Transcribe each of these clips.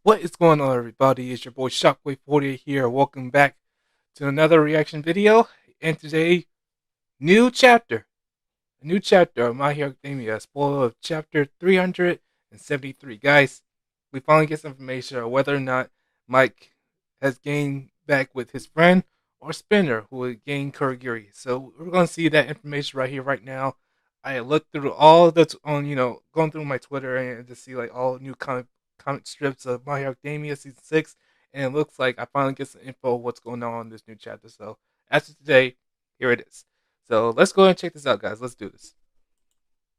What is going on, everybody? It's your boy Shockwave48 here. Welcome back to another reaction video. And today, new chapter. A new chapter of My Hero Academia. Spoiler of chapter 373. Guys, we finally get some information on whether or not Mike has gained back with his friend or Spinner, who will gain Kurogiri. So we're going to see that information right here, right now. I looked through all the going through my Twitter and to see like all new comic strips of My Hero Academia season 6, and it looks like I finally get some info of what's going on in this new chapter. So as of today, here it is. So let's go and check this out, guys. Let's do this.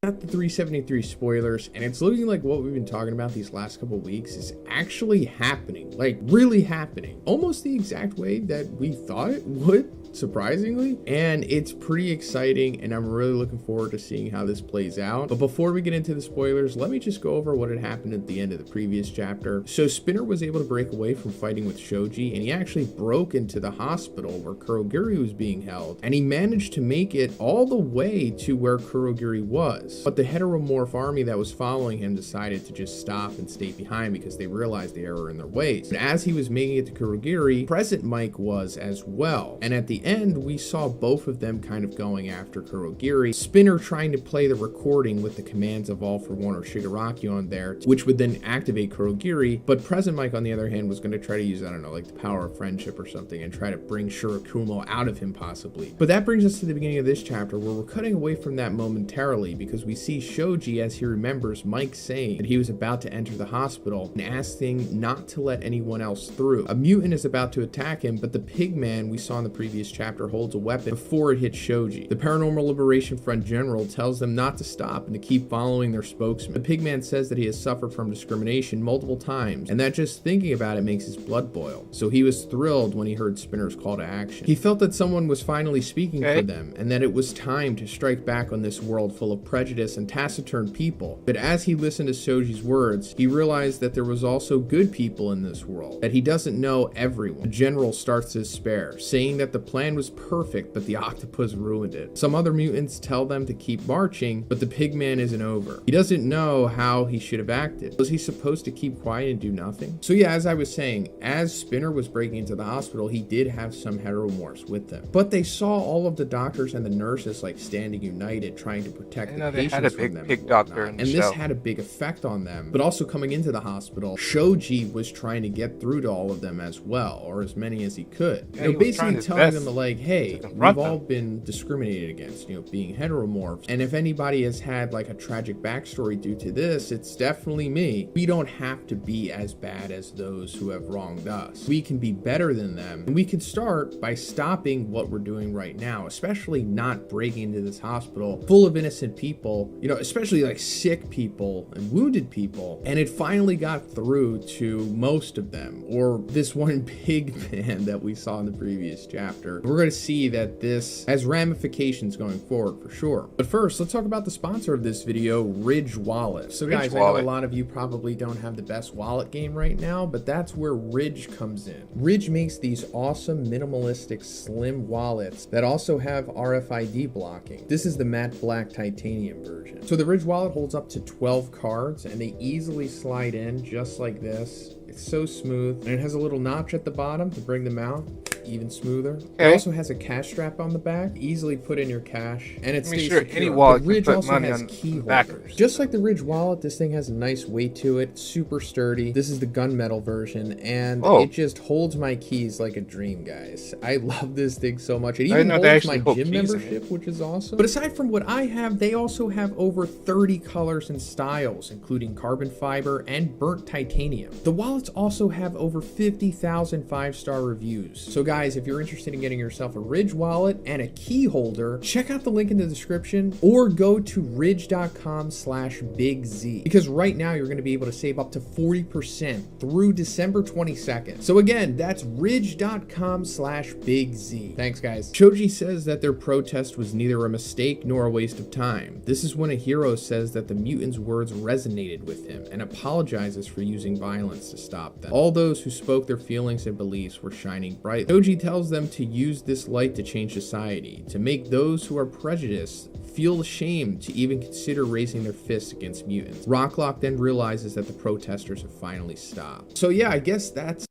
Got the 373 spoilers, and it's looking like what we've been talking about these last couple weeks is actually happening, like really happening, almost the exact way that we thought it would, surprisingly. And it's pretty exciting, and I'm really looking forward to seeing how this plays out. But before we get into the spoilers, let me just go over what had happened at the end of the previous chapter. So Spinner was able to break away from fighting with Shoji, and he actually broke into the hospital where Kurogiri was being held, and he managed to make it all the way to where Kurogiri was. But the heteromorph army that was following him decided to just stop and stay behind because they realized the error in their ways. And as he was making it to Kurogiri, present Mike was as well. And at the end, we saw both of them kind of going after Kurogiri. Spinner trying to play the recording with the commands of All for One or Shigaraki on there, which would then activate Kurogiri. But present Mike, on the other hand, was going to try to use, I don't know, like the power of friendship or something and try to bring Shirakumo out of him possibly. But that brings us to the beginning of this chapter where we're cutting away from that momentarily because we see Shoji as he remembers Mike saying that he was about to enter the hospital and asking not to let anyone else through. A mutant is about to attack him, but the pigman we saw in the previous chapter holds a weapon before it hits Shoji. The Paranormal Liberation Front general tells them not to stop and to keep following their spokesman. The pigman says that he has suffered from discrimination multiple times, and that just thinking about it makes his blood boil. So he was thrilled when he heard Spinner's call to action. He felt that someone was finally speaking for them, and that it was time to strike back on this world full of prejudice and taciturn people. But as he listened to Shoji's words, he realized that there was also good people in this world, that he doesn't know everyone. The general starts to despair, saying that the plan was perfect, but the octopus ruined it. Some other mutants tell them to keep marching, but the pigman isn't over. He doesn't know how he should have acted. Was he supposed to keep quiet and do nothing? So yeah, as I was saying, as Spinner was breaking into the hospital, he did have some heteromorphs with them. But they saw all of the doctors and the nurses like standing united, trying to protect the patients had a from them. big doctor in the and show. This had a big effect on them. But also coming into the hospital, Shoji was trying to get through to all of them as well, or as many as he could. Yeah, basically telling them like, hey, we've all been discriminated against, being heteromorphs. And if anybody has had like a tragic backstory due to this, it's definitely me. We don't have to be as bad as those who have wronged us. We can be better than them. And we can start by stopping what we're doing right now, especially not breaking into this hospital full of innocent people, especially like sick people and wounded people. And it finally got through to most of them, or this one pig man that we saw in the previous chapter. We're going to see that this has ramifications going forward for sure. But first, let's talk about the sponsor of this video, Ridge Wallet. So guys, I know a lot of you probably don't have the best wallet game right now, but that's where Ridge comes in. Ridge makes these awesome minimalistic slim wallets that also have RFID blocking. This is the matte black titanium version. So the Ridge wallet holds up to 12 cards and they easily slide in just like this. It's so smooth, and it has a little notch at the bottom to bring them out even smoother. It also has a cash strap on the back, easily put in your cash, and it stays secure. Any wallet the Ridge can put also money has on key backers. holders. Just like the Ridge wallet, this thing has a nice weight to it, super sturdy. This is the gunmetal version, and it just holds my keys like a dream, guys. I love this thing so much. It even holds my gym membership, which is awesome. But aside from what I have, they also have over 30 colors and styles, including carbon fiber and burnt titanium. The wallets also have over 50,000 five-star reviews. So guys, if you're interested in getting yourself a Ridge wallet and a key holder, check out the link in the description or go to ridge.com/bigz, because right now you're going to be able to save up to 40% through December 22nd. So again, that's ridge.com/bigz. Thanks guys. Shoji says that their protest was neither a mistake nor a waste of time. This is when a hero says that the mutant's words resonated with him and apologizes for using violence to stop them. All those who spoke their feelings and beliefs were shining bright. Shoji Shoji tells them to use this light to change society, to make those who are prejudiced feel ashamed to even consider raising their fists against mutants. Rocklock then realizes that the protesters have finally stopped. So yeah, I guess that's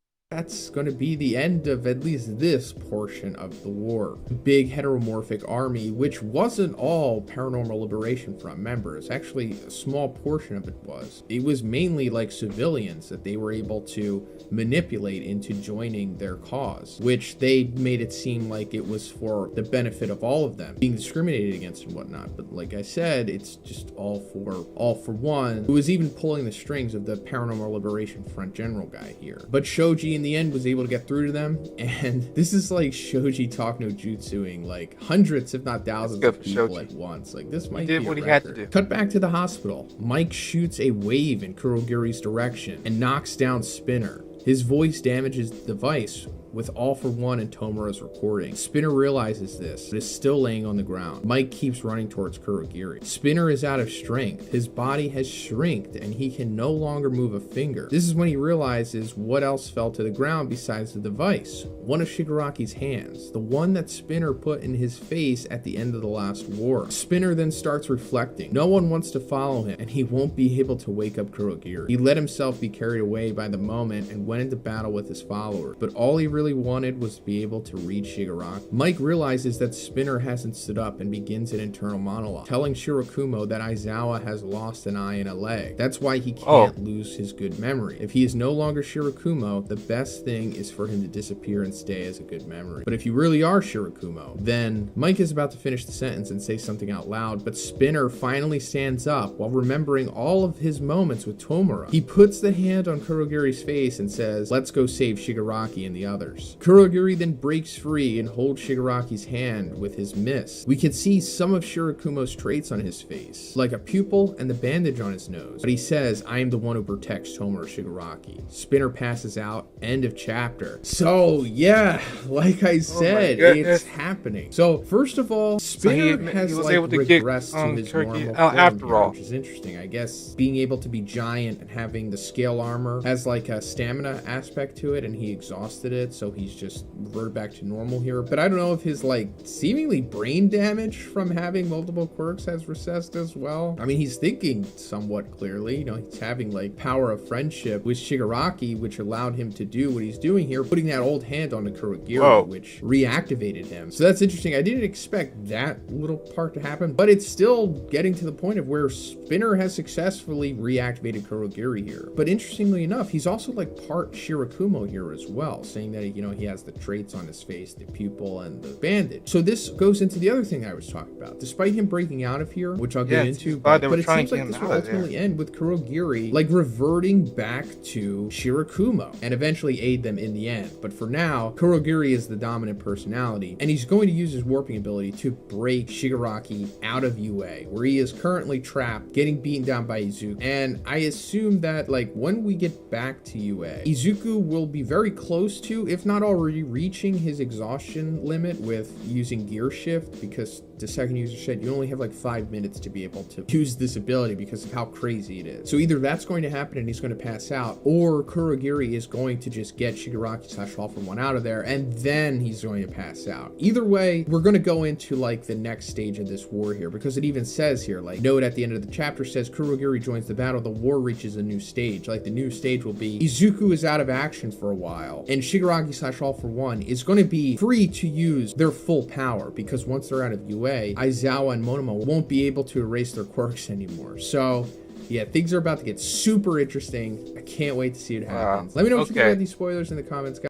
going to be the end of at least this portion of the war. Big heteromorphic army, which wasn't all Paranormal Liberation Front members. Actually, a small portion of it was. It was mainly like civilians that they were able to manipulate into joining their cause, which they made it seem like it was for the benefit of all of them, being discriminated against and whatnot. But like I said, it's just all for one, who was even pulling the strings of the Paranormal Liberation Front general guy here. But Shoji in the end was able to get through to them, and this is like Shoji talk no jutsuing like hundreds if not thousands of people Shoji. At once. Like this might be a record. He had to do. Cut back to the hospital. Mike shoots a wave in Kurogiri's direction and knocks down Spinner. His voice damages the device with All For One and Tomura's recording. Spinner realizes this, but is still laying on the ground. Mike keeps running towards Kurogiri. Spinner is out of strength. His body has shrinked, and he can no longer move a finger. This is when he realizes what else fell to the ground besides the device. One of Shigaraki's hands, the one that Spinner put in his face at the end of the last war. Spinner then starts reflecting. No one wants to follow him, and he won't be able to wake up Kurogiri. He let himself be carried away by the moment and went into battle with his followers, but all he really wanted was to be able to reach Shigaraki. Mike realizes that Spinner hasn't stood up and begins an internal monologue, telling Shirakumo that Aizawa has lost an eye and a leg. That's why he can't lose his good memory. If he is no longer Shirakumo, the best thing is for him to disappear and stay as a good memory. But if you really are Shirakumo, then Mike is about to finish the sentence and say something out loud, but Spinner finally stands up while remembering all of his moments with Tomura. He puts the hand on Kurogiri's face and says, "Let's go save Shigaraki and the others." Kurogiri then breaks free and holds Shigaraki's hand with his mist. We can see some of Shirakumo's traits on his face, like a pupil and the bandage on his nose. But he says, "I am the one who protects Tomura Shigaraki." Spinner passes out. End of chapter. So yeah, like I said, it's happening. So first of all, Spinner has like regressed to his normal form after all, which is interesting. I guess being able to be giant and having the scale armor has like a stamina aspect to it, and he exhausted it, so he's just reverted back to normal here. But I don't know if his like seemingly brain damage from having multiple quirks has recessed as well. I mean, he's thinking somewhat clearly. You know, he's having like power of friendship with Shigaraki, which allowed him to do what he's doing here, putting that old hand on the Kurogiri, which reactivated him. So that's interesting. I didn't expect that little part to happen, but it's still getting to the point of where Spinner has successfully reactivated Kurogiri here. But interestingly enough, he's also like part Shirakumo here as well, saying that, you know, he has the traits on his face, the pupil and the bandage. So this goes into the other thing I was talking about. Despite him breaking out of here, which I'll get into, but it seems like this will ultimately end with Kurogiri like reverting back to Shirakumo and eventually aid them in the end. But for now, Kurogiri is the dominant personality, and he's going to use his warping ability to break Shigaraki out of UA, where he is currently trapped, getting beaten down by Izuku. And I assume that like when we get back to UA, Izuku will be very close to, if not already reaching his exhaustion limit with using gear shift, because the second user said you only have like 5 minutes to be able to use this ability because of how crazy it is. So either that's going to happen and he's going to pass out, or Kurogiri is going to just get Shigaraki / All For One out of there and then he's going to pass out. Either way, we're going to go into like the next stage of this war here, because it even says here, like note at the end of the chapter says Kurogiri joins the battle, the war reaches a new stage. Like the new stage will be Izuku is out of action for a while and Shigaraki / All For One is going to be free to use their full power, because once they're out of UA, Aizawa and Monoma won't be able to erase their quirks anymore. So yeah, things are about to get super interesting. I can't wait to see what happens. Let me know what you think about these spoilers in the comments, guys.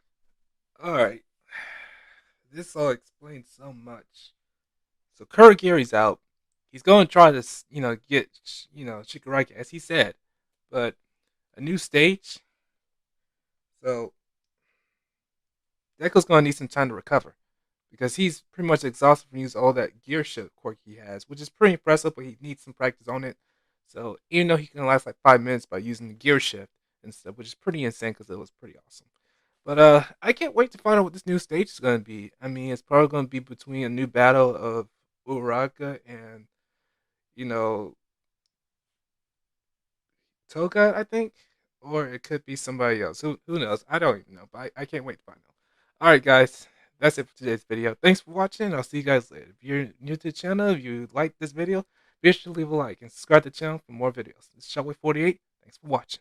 Alright. This all explains so much. So Kurogiri's out. He's going to try to, get, Shigaraki, as he said. But a new stage? So Deko's going to need some time to recover, because he's pretty much exhausted from using all that gear shift quirk he has, which is pretty impressive, but he needs some practice on it. So even though he can last like 5 minutes by using the gear shift and stuff, which is pretty insane because it was pretty awesome. But I can't wait to find out what this new stage is going to be. I mean, it's probably going to be between a new battle of Uraraka and, Toga, I think. Or it could be somebody else. Who knows? I don't even know, but I can't wait to find out. Alright, guys. that's it for today's video. Thanks for watching. I'll see you guys later. If you're new to the channel, if you like this video, be sure to leave a like and subscribe to the channel for more videos. This is Shockwave48. Thanks for watching.